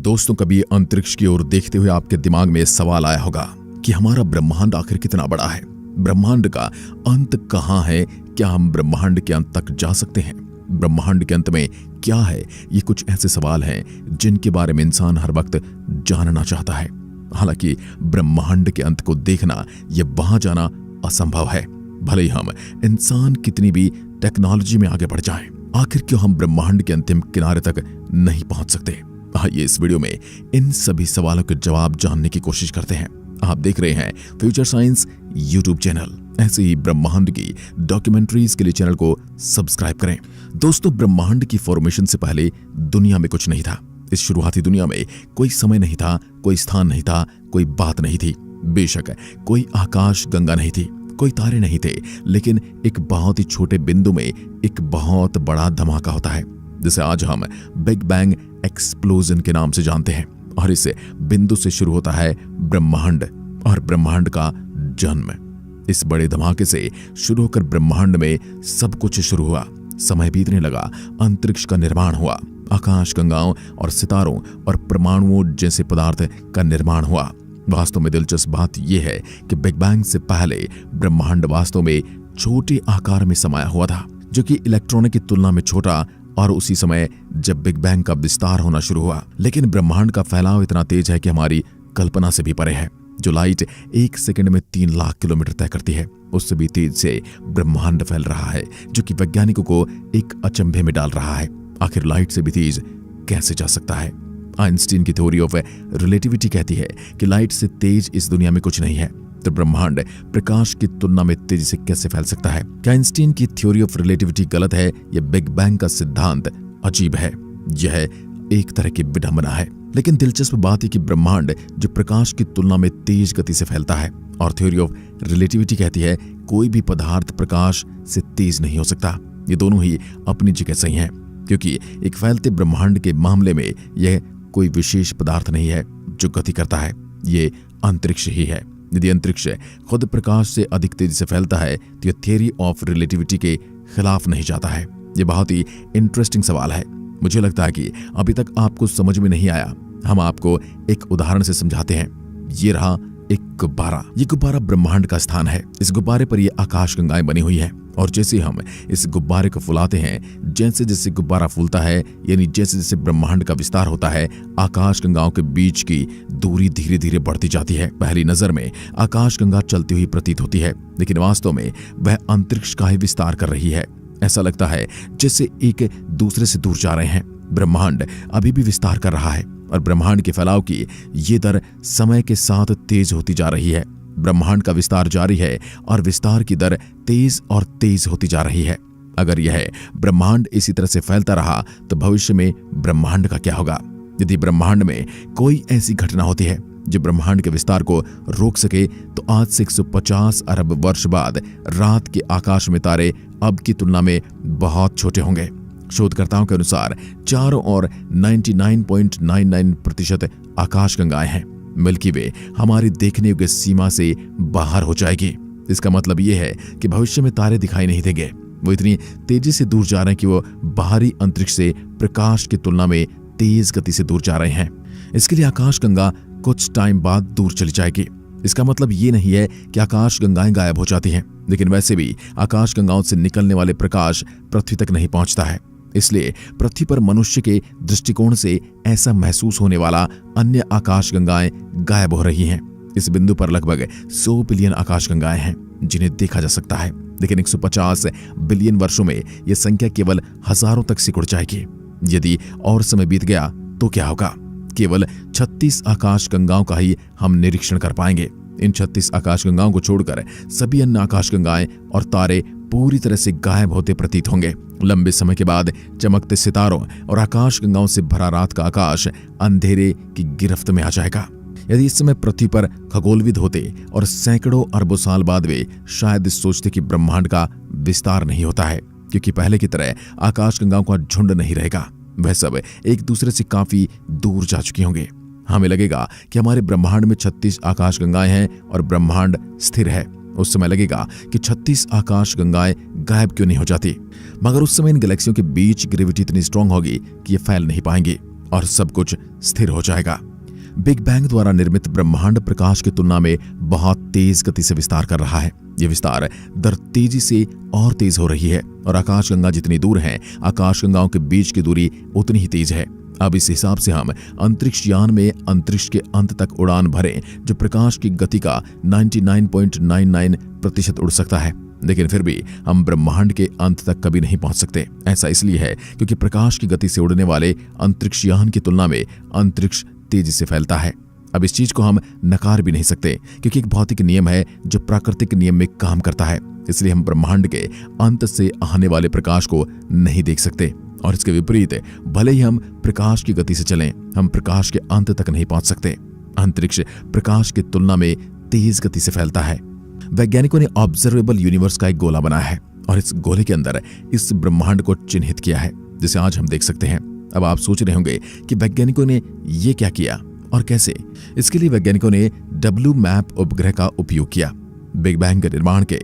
दोस्तों, कभी अंतरिक्ष की ओर देखते हुए आपके दिमाग में सवाल आया होगा कि हमारा ब्रह्मांड आखिर कितना बड़ा है, ब्रह्मांड का अंत कहाँ है, क्या हम ब्रह्मांड के अंत तक जा सकते हैं, ब्रह्मांड के अंत में क्या है। ये कुछ ऐसे सवाल हैं जिनके बारे में इंसान हर वक्त जानना चाहता है। हालांकि ब्रह्मांड के अंत को देखना या वहां जाना असंभव है, भले ही हम इंसान कितनी भी टेक्नोलॉजी में आगे बढ़ जाएं। आखिर क्यों हम ब्रह्मांड के अंतिम किनारे तक नहीं पहुंच सकते? आइए इस वीडियो में इन सभी सवालों के जवाब जानने की कोशिश करते हैं। आप देख रहे हैं फ्यूचर साइंस यूट्यूब चैनल। ऐसे ही ब्रह्मांड की डॉक्यूमेंट्रीज के लिए चैनल को सब्सक्राइब करें। दोस्तों, ब्रह्मांड की फॉर्मेशन से पहले दुनिया में कुछ नहीं था। इस शुरुआती दुनिया में कोई समय नहीं था, कोई स्थान नहीं था, कोई बात नहीं थी। बेशक कोई आकाश गंगा नहीं थी, कोई तारे नहीं थे, लेकिन एक बहुत ही छोटे बिंदु में एक बहुत बड़ा धमाका होता है, जिसे आज हम बिग बैंग एक्सप्लोजन के नाम से जानते हैं। और इस बिंदु से शुरू होता है ब्रह्मांड और ब्रह्मांड का जन्म। इस बड़े धमाके से शुरू होकर ब्रह्मांड में सब कुछ शुरू हुआ। समय बीतने लगा, अंतरिक्ष का निर्माण हुआ, आकाश गंगाओं और सितारों और परमाणुओं जैसे पदार्थ का निर्माण हुआ। वास्तव में दिलचस्प बात यह है कि बिग बैंग से पहले ब्रह्मांड वास्तव में छोटे आकार में समाया हुआ था, जो कि इलेक्ट्रॉनों की तुलना में छोटा। और उसी समय जब बिग बैंग का विस्तार होना शुरू हुआ, लेकिन ब्रह्मांड का फैलाव इतना तेज है कि हमारी कल्पना से भी परे है। जो लाइट 1 सेकंड में 3 लाख किलोमीटर तय करती है, उससे भी तेज से ब्रह्मांड फैल रहा है, जो कि वैज्ञानिकों को एक अचंभे में डाल रहा है। आखिर लाइट से भी तेज कैसे जा सकता है? आइंस्टीन की थ्योरी ऑफ रिलेटिविटी कहती है कि लाइट से तेज इस दुनिया में कुछ नहीं है, तो ब्रह्मांड प्रकाश की तुलना में तेजी से कैसे फैल सकता है? क्या आइंस्टीन की थ्योरी ऑफ रिलेटिविटी गलत है या बिग बैंग का सिद्धांत अजीब है? यह एक तरह की विडंबना है। लेकिन दिलचस्प बात है कि ब्रह्मांड जो प्रकाश की तुलना में तेज गति से फैलता है, और थ्योरी ऑफ रिलेटिविटी कहती है कोई भी पदार्थ प्रकाश से तेज नहीं हो सकता। ये दोनों ही अपनी जगह सही हैं, क्योंकि एक फैलते ब्रह्मांड के मामले में यह कोई विशेष पदार्थ नहीं है जो गति करता है, ये अंतरिक्ष ही है। यदि अंतरिक्ष खुद प्रकाश से अधिक तेजी से फैलता है तो यह थ्योरी ऑफ रिलेटिविटी के खिलाफ नहीं जाता है। यह बहुत ही इंटरेस्टिंग सवाल है। मुझे लगता है कि अभी तक आपको समझ में नहीं आया। हम आपको एक उदाहरण से समझाते हैं। ये रहा एक गुब्बारा। ये गुब्बारा ब्रह्मांड का स्थान है। इस गुब्बारे पर ये आकाश गंगाएं बनी हुई हैं, और जैसे हम इस गुब्बारे को फुलाते हैं, जैसे जैसे गुब्बारा फूलता है, यानी जैसे जैसे ब्रह्मांड का विस्तार होता है, आकाश गंगाओं के बीच की दूरी धीरे धीरे बढ़ती जाती है। पहली नजर में आकाश गंगा चलती हुई प्रतीत होती है, लेकिन वास्तव में वह अंतरिक्ष का ही विस्तार कर रही है। ऐसा लगता है जैसे एक दूसरे से दूर जा रहे हैं। ब्रह्मांड अभी भी विस्तार कर रहा है, और ब्रह्मांड के फैलाव की ये दर समय के साथ तेज होती जा रही है। ब्रह्मांड का विस्तार जारी है, और विस्तार की दर तेज और तेज होती जा रही है। अगर यह ब्रह्मांड इसी तरह से फैलता रहा तो भविष्य में ब्रह्मांड का क्या होगा? यदि ब्रह्मांड में कोई ऐसी घटना होती है जो ब्रह्मांड के विस्तार को रोक सके, तो आज से 150 अरब वर्ष बाद रात के आकाश में तारे अब की तुलना में बहुत छोटे होंगे। शोधकर्ताओं के अनुसार चारों ओर 99.99% आकाश गंगाएं हैं। मिल्की वे हमारी देखने योग्य सीमा से बाहर हो जाएगी। इसका मतलब यह है कि भविष्य में तारे दिखाई नहीं देंगे। वो इतनी तेजी से दूर जा रहे हैं कि वो बाहरी अंतरिक्ष से प्रकाश की तुलना में तेज गति से दूर जा रहे हैं। इसके लिए आकाश गंगा कुछ टाइम बाद दूर चली जाएगी। इसका मतलब ये नहीं है कि आकाश गंगाएं गायब हो जाती हैं, लेकिन वैसे भी आकाश गंगाओं से निकलने वाले प्रकाश पृथ्वी तक नहीं पहुंचता है। इसलिए पृथ्वी पर मनुष्य के दृष्टिकोण से ऐसा महसूस होने वाला अन्य आकाश गंगाएं गायब हो रही हैं। इस बिंदु पर लगभग 100 बिलियन आकाश गंगाएं हैं जिन्हें देखा जा सकता है, लेकिन 150 बिलियन वर्षों में यह संख्या केवल हजारों तक सिकुड़ जाएगी। यदि और समय बीत गया तो क्या होगा? केवल 36 आकाश गंगाओं का ही हम निरीक्षण कर पाएंगे। इन 36 आकाश गंगाओं को छोड़कर सभी अन्य आकाश गंगाएं और तारे पूरी तरह से गायब होते प्रतीत होंगे। लंबे समय के बाद चमकते सितारों और आकाश गंगाओं से भरा रात का आकाश अंधेरे की गिरफ्त में आ जाएगा। यदि इस समय पृथ्वी पर खगोलविद होते और सैकड़ों अरबों साल बाद वे शायद सोचते कि ब्रह्मांड का विस्तार नहीं होता है, क्योंकि पहले की तरह आकाश गंगाओं का झुंड नहीं रहेगा। वह सब एक दूसरे से काफी दूर जा चुकी होंगे। हमें लगेगा कि हमारे ब्रह्मांड में 36 आकाश गंगाएं हैं और ब्रह्मांड स्थिर है। उस समय लगेगा कि 36 आकाश गंगाएं गायब क्यों नहीं हो जाती, मगर उस समय इन गैलेक्सियों के बीच ग्रेविटी इतनी स्ट्रांग होगी कि ये फैल नहीं पाएंगी। और सब कुछ स्थिर हो जाएगा। बिग बैंग द्वारा निर्मित ब्रह्मांड प्रकाश की तुलना में बहुत तेज गति से विस्तार कर रहा है। यह विस्तार दर तेजी से और तेज हो रही है और आकाशगंगा जितनी दूर है, आकाशगंगाओं के बीच की दूरी उतनी ही तेज है। अब इस हिसाब से हम अंतरिक्ष यान में अंतरिक्ष के अंत तक उड़ान भरें जो प्रकाश की गति का 99.99% उड़ सकता है, लेकिन फिर भी हम ब्रह्मांड के अंत तक कभी नहीं पहुंच सकते। ऐसा इसलिए है क्योंकि प्रकाश की गति से उड़ने वाले अंतरिक्ष यान की तुलना में अंतरिक्ष तेजी से फैलता है। अब इस चीज को हम नकार भी नहीं सकते क्योंकि एक भौतिक नियम है जो प्राकृतिक नियम में काम करता है। इसलिए हम ब्रह्मांड के अंत से आने वाले प्रकाश को नहीं देख सकते और इसके विपरीत भले ही हम प्रकाश की गति से चलें, हम प्रकाश के अंत तक नहीं पहुंच सकते। अंतरिक्ष प्रकाश की तुलना में तेज गति से फैलता है। वैज्ञानिकों ने ऑब्जर्वेबल यूनिवर्स का एक गोला बनाया है और इस गोले के अंदर इस ब्रह्मांड को चिन्हित किया है जिसे आज हम देख सकते हैं। अब आप सोच रहे होंगे कि वैज्ञानिकों ने ये क्या किया और कैसे। इसके लिए वैज्ञानिकों ने WMAP उपग्रह का उपयोग किया। बिग बैंग के निर्माण के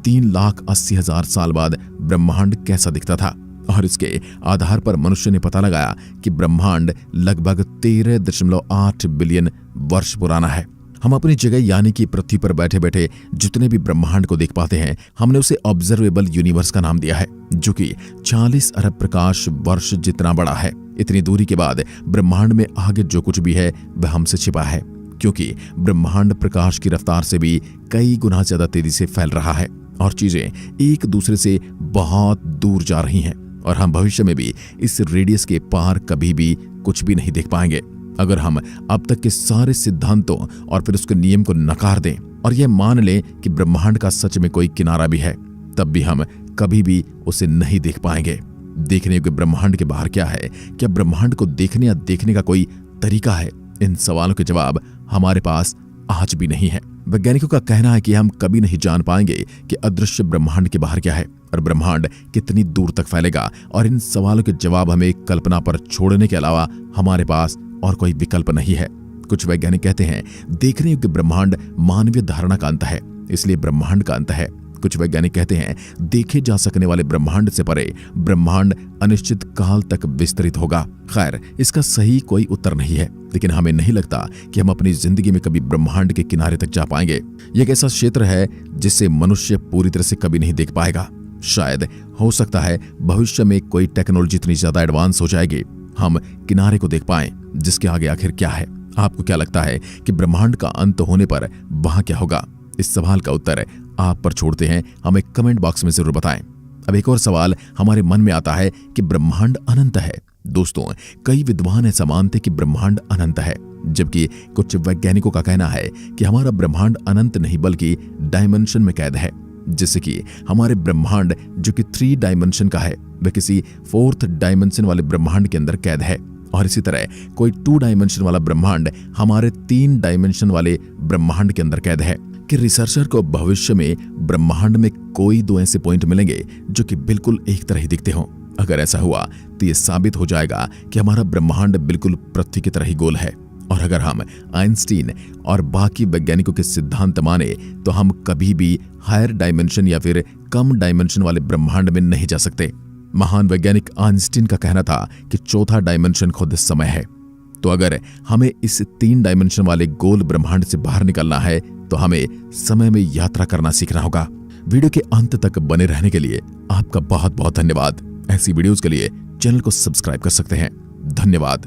3,80,000 साल बाद ब्रह्मांड कैसा दिखता था और इसके आधार पर मनुष्य ने पता लगाया कि ब्रह्मांड लगभग 13.8 बिलियन वर्ष पुराना है। हम अपनी जगह यानी कि पृथ्वी पर बैठे बैठे जितने भी ब्रह्मांड को देख पाते हैं, हमने उसे ऑब्जर्वेबल यूनिवर्स का नाम दिया है, जो कि 40 अरब प्रकाश वर्ष जितना बड़ा है। इतनी दूरी के बाद ब्रह्मांड में आगे जो कुछ भी है वह हमसे छिपा है, क्योंकि ब्रह्मांड प्रकाश की रफ्तार से भी कई गुना ज्यादा तेजी से फैल रहा है और चीजें एक दूसरे से बहुत दूर जा रही हैं और हम भविष्य में भी इस रेडियस के पार कभी भी कुछ भी नहीं देख पाएंगे। अगर हम अब तक के सारे सिद्धांतों और फिर उसके नियम को नकार दें और यह मान लें कि ब्रह्मांड का सच में कोई किनारा भी है, तब भी हम कभी भी उसे नहीं देख पाएंगे। देखने योग्य ब्रह्मांड के बाहर क्या है? क्या ब्रह्मांड को देखने या देखने का कोई तरीका है? इन सवालों के जवाब हमारे पास आज भी नहीं है। वैज्ञानिकों का कहना है कि हम कभी नहीं जान पाएंगे कि अदृश्य ब्रह्मांड के बाहर क्या है और ब्रह्मांड कितनी दूर तक फैलेगा, और इन सवालों के जवाब हमें कल्पना पर छोड़ने के अलावा हमारे पास और कोई विकल्प नहीं है। कुछ वैज्ञानिक कहते हैं देखने योग्य ब्रह्मांड मानवीय धारणा का अंत है, इसलिए ब्रह्मांड का अंत है। कुछ वैज्ञानिक कहते हैं देखे जा सकने वाले ब्रह्मांड से परे ब्रह्मांड अनिश्चित काल तक विस्तृत होगा। खैर, इसका सही कोई उत्तर नहीं है, लेकिन हमें नहीं लगता कि हम अपनी जिंदगी में कभी ब्रह्मांड के किनारे तक जा पाएंगे। यह एक ऐसा क्षेत्र है जिसे मनुष्य पूरी तरह से कभी नहीं देख पाएगा। शायद हो सकता है भविष्य में कोई टेक्नोलॉजी इतनी ज्यादा एडवांस हो जाएगी हम किनारे को देख पाएं, जिसके आगे आखिर क्या है। आपको क्या लगता है कि ब्रह्मांड का अंत होने पर वहां क्या होगा? इस सवाल का उत्तर आप पर छोड़ते हैं, हमें कमेंट बॉक्स में जरूर बताएं। अब एक और सवाल हमारे मन में आता है कि ब्रह्मांड अनंत है। दोस्तों, कई विद्वान ऐसा मानते कि ब्रह्मांड अनंत है, जबकि कुछ वैज्ञानिकों का कहना है कि हमारा ब्रह्मांड अनंत नहीं बल्कि डायमेंशन में कैद है। जैसे कि हमारे ब्रह्मांड जो कि 3 डायमेंशन का है वह किसी 4th डायमेंशन वाले ब्रह्मांड के अंदर कैद है, और इसी तरह कोई 2 डायमेंशन वाला ब्रह्मांड हमारे 3 डायमेंशन वाले ब्रह्मांड के अंदर कैद है। कि रिसर्चर को भविष्य में ब्रह्मांड में कोई 2 ऐसे पॉइंट मिलेंगे जो कि बिल्कुल एक तरह ही दिखते हों। अगर ऐसा हुआ तो यह साबित हो जाएगा कि हमारा ब्रह्मांड बिल्कुल पृथ्वी की तरह ही गोल है, और अगर हम आइंस्टीन और बाकी वैज्ञानिकों के सिद्धांत माने तो हम कभी भी हायर डायमेंशन या फिर कम डायमेंशन वाले ब्रह्मांड में नहीं जा सकते। महान वैज्ञानिक आइंस्टीन का कहना था कि 4था डायमेंशन खुद समय है। तो अगर हमें इस 3 डायमेंशन वाले गोल ब्रह्मांड से बाहर निकलना है तो हमें समय में यात्रा करना सीखना होगा। वीडियो के अंत तक बने रहने के लिए आपका बहुत बहुत धन्यवाद। ऐसी वीडियोस के लिए चैनल को सब्सक्राइब कर सकते हैं। धन्यवाद।